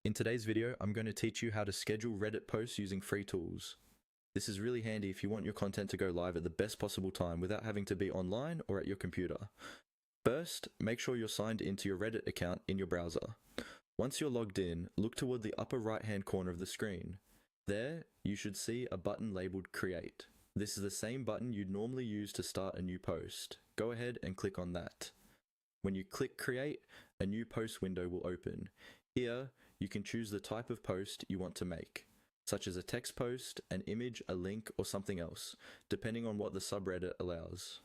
In today's video, I'm going to teach you how to schedule Reddit posts using free tools. This is really handy if you want your content to go live at the best possible time without having to be online or at your computer. First, make sure you're signed into your Reddit account in your browser. Once you're logged in, look toward the upper right-hand corner of the screen. There, you should see a button labeled Create. This is the same button you'd normally use to start a new post. Go ahead and click on that. When you click Create, a new post window will open. Here, you can choose the type of post you want to make, such as a text post, an image, a link, or something else, depending on what the subreddit allows.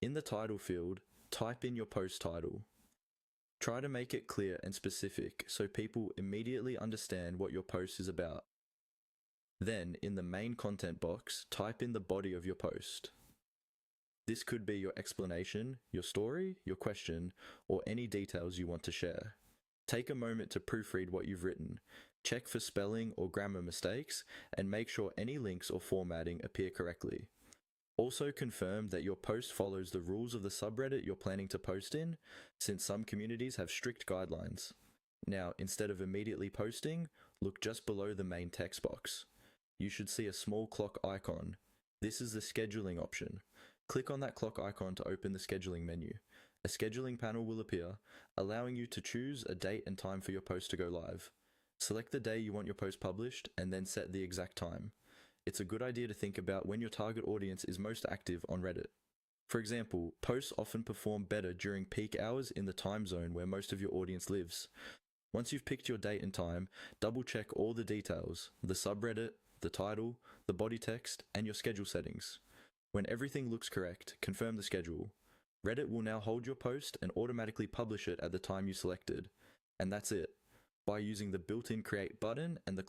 In the title field, type in your post title. Try to make it clear and specific so people immediately understand what your post is about. Then, in the main content box, type in the body of your post. This could be your explanation, your story, your question, or any details you want to share. Take a moment to proofread what you've written, check for spelling or grammar mistakes, and make sure any links or formatting appear correctly. Also confirm that your post follows the rules of the subreddit you're planning to post in, since some communities have strict guidelines. Now, instead of immediately posting, look just below the main text box. You should see a small clock icon. This is the scheduling option. Click on that clock icon to open the scheduling menu. A scheduling panel will appear, allowing you to choose a date and time for your post to go live. Select the day you want your post published, and then set the exact time. It's a good idea to think about when your target audience is most active on Reddit. For example, posts often perform better during peak hours in the time zone where most of your audience lives. Once you've picked your date and time, double-check all the details, the subreddit, the title, the body text, and your schedule settings. When everything looks correct, confirm the schedule. Reddit will now hold your post and automatically publish it at the time you selected. And that's it. By using the built-in Create button and the